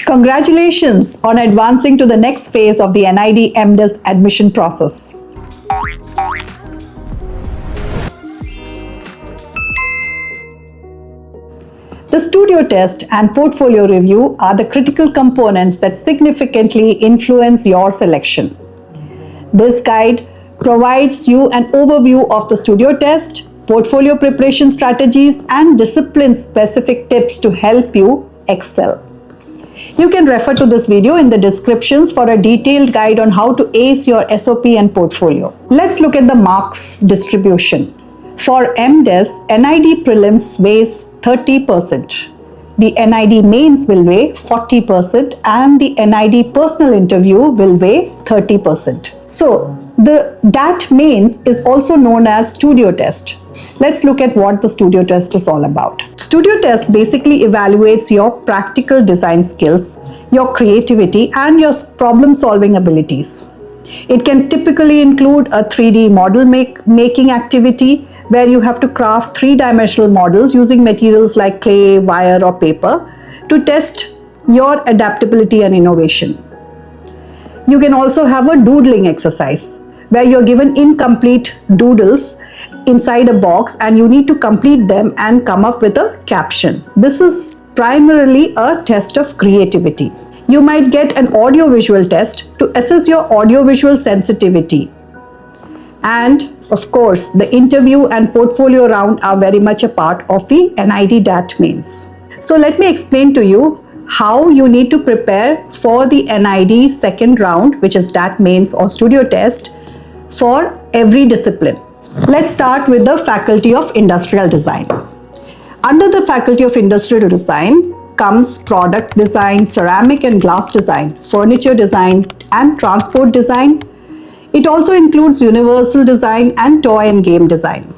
Congratulations on advancing to the next phase of the NID M.Des admission process. The studio test and portfolio review are the critical components that significantly influence your selection. This guide provides you an overview of the studio test, portfolio preparation strategies, and discipline-specific tips to help you excel. You can refer to this video in the descriptions for a detailed guide on how to ace your SOP and portfolio. Let's look at the marks distribution. For M.Des, NID Prelims weighs 30%. The NID Mains will weigh 40% and the NID Personal Interview will weigh 30%. So, the DAT Mains is also known as Studio Test. Let's look at what the Studio Test is all about. Studio Test basically evaluates your practical design skills, your creativity, and your problem-solving abilities. It can typically include a 3D model making activity where you have to craft three-dimensional models using materials like clay, wire, or paper to test your adaptability and innovation. You can also have a doodling exercise where you're given incomplete doodles inside a box and you need to complete them and come up with a caption. This is primarily a test of creativity. You might get an audio-visual test to assess your audio-visual sensitivity. And of course, the interview and portfolio round are very much a part of the NID DAT Mains. So let me explain to you how you need to prepare for the NID second round, which is DAT Mains or Studio Test, for every discipline. Let's start with the Faculty of Industrial Design. Under the Faculty of Industrial Design comes product design, ceramic and glass design, furniture design, and transport design. It also includes universal design and toy and game design.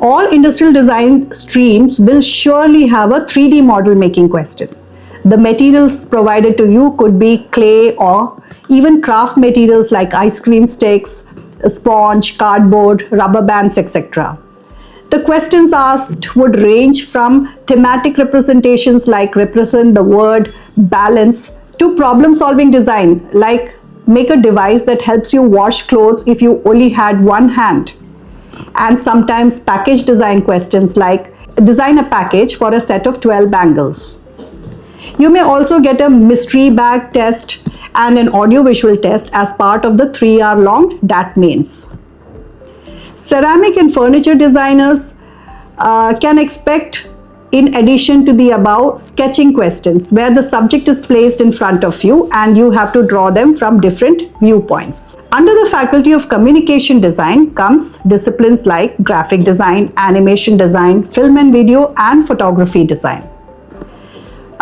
All industrial design streams will surely have a 3D model making question. The materials provided to you could be clay or even craft materials like ice cream sticks, sponge, cardboard, rubber bands, etc. The questions asked would range from thematic representations like represent the word balance to problem-solving design like make a device that helps you wash clothes if you only had one hand. And sometimes package design questions like design a package for a set of 12 bangles. You may also get a mystery bag test and an audio-visual test as part of the 3-hour-long DAT Mains. Ceramic and furniture designers can expect, in addition to the above, sketching questions where the subject is placed in front of you and you have to draw them from different viewpoints. Under the Faculty of Communication Design comes disciplines like graphic design, animation design, film and video, and photography design.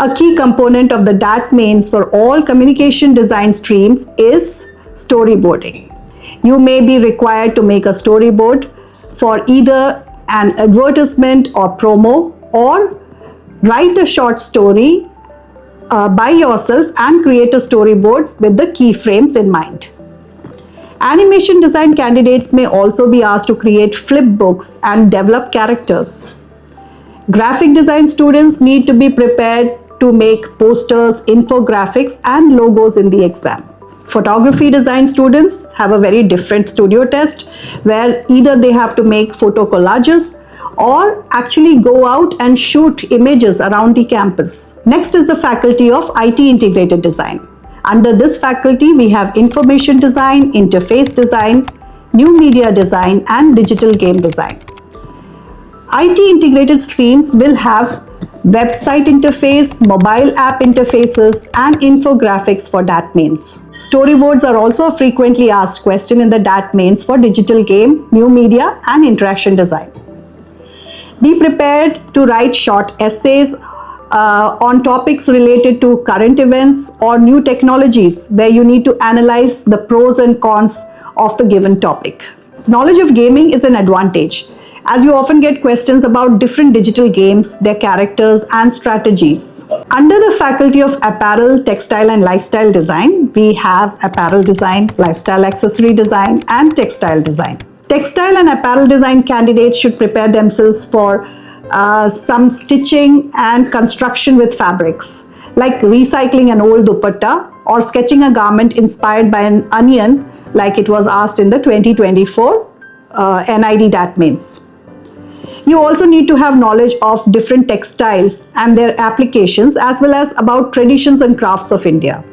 A key component of the DAT Mains for all communication design streams is storyboarding. You may be required to make a storyboard for either an advertisement or promo, or write a short story by yourself and create a storyboard with the keyframes in mind. Animation design candidates may also be asked to create flip books and develop characters. Graphic design students need to be prepared to make posters, infographics, and logos in the exam. Photography design students have a very different studio test where either they have to make photo collages or actually go out and shoot images around the campus. Next is the Faculty of IT Integrated Design. Under this faculty, we have information design, interface design, new media design, and digital game design. IT integrated streams will have website interface, mobile app interfaces, and infographics for DAT Mains. Storyboards are also a frequently asked question in the DAT Mains for digital game, new media, and interaction design. Be prepared to write short essays on topics related to current events or new technologies where you need to analyze the pros and cons of the given topic. Knowledge of gaming is an advantage, as you often get questions about different digital games, their characters, and strategies. Under the Faculty of Apparel, Textile, and Lifestyle Design, we have Apparel Design, Lifestyle Accessory Design, and Textile Design. Textile and apparel design candidates should prepare themselves for some stitching and construction with fabrics, like recycling an old dupatta or sketching a garment inspired by an onion, like it was asked in the 2024 NID DAT Mains. You also need to have knowledge of different textiles and their applications, as well as about traditions and crafts of India.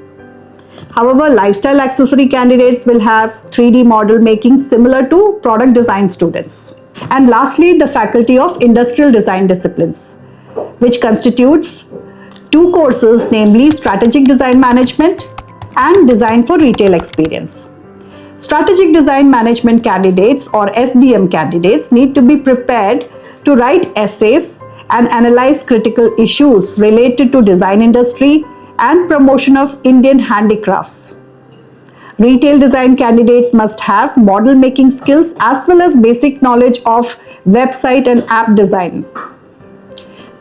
However, lifestyle accessory candidates will have 3D model making similar to product design students. And lastly, the Faculty of Industrial Design disciplines, which constitutes 2 courses, namely Strategic Design Management and Design for Retail Experience. Strategic Design Management candidates or SDM candidates need to be prepared to write essays and analyze critical issues related to design industry and promotion of Indian handicrafts. Retail design candidates must have model making skills as well as basic knowledge of website and app design.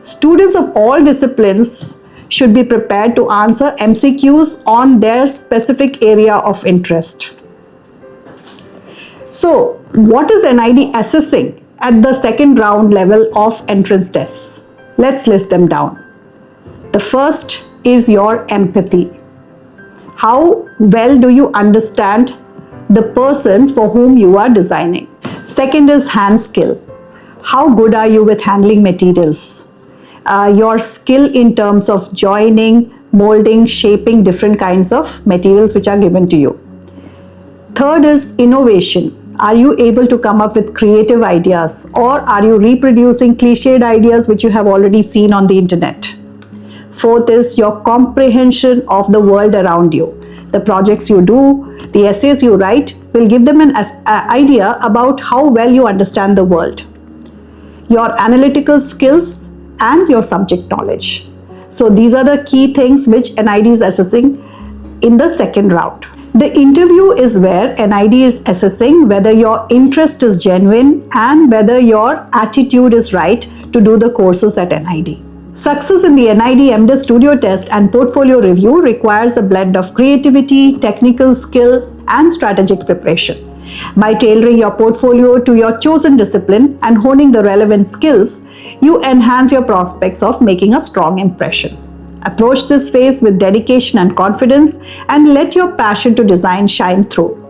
Students of all disciplines should be prepared to answer MCQs on their specific area of interest. So, what is NID assessing at the second round level of entrance tests? Let's list them down. The first is your empathy. How well do you understand the person for whom you are designing? Second is hand skill. How good are you with handling materials? Your skill in terms of joining, molding, shaping different kinds of materials which are given to you. Third is innovation. Are you able to come up with creative ideas, or are you reproducing cliched ideas which you have already seen on the internet? Fourth is your comprehension of the world around you. The projects you do, the essays you write will give them an idea about how well you understand the world. Your analytical skills and your subject knowledge. So these are the key things which NID is assessing in the second round. The interview is where NID is assessing whether your interest is genuine and whether your attitude is right to do the courses at NID. Success in the NID M.Des studio test and portfolio review requires a blend of creativity, technical skill, and strategic preparation. By tailoring your portfolio to your chosen discipline and honing the relevant skills, you enhance your prospects of making a strong impression. Approach this phase with dedication and confidence and let your passion to design shine through.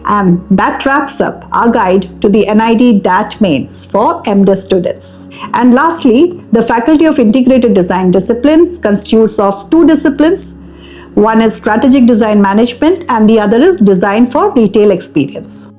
And that wraps up our guide to the NID DAT Mains for M.Des students. And lastly, the Faculty of Integrated Design disciplines constitutes of 2 disciplines. One is Strategic Design Management and the other is Design for Retail Experience.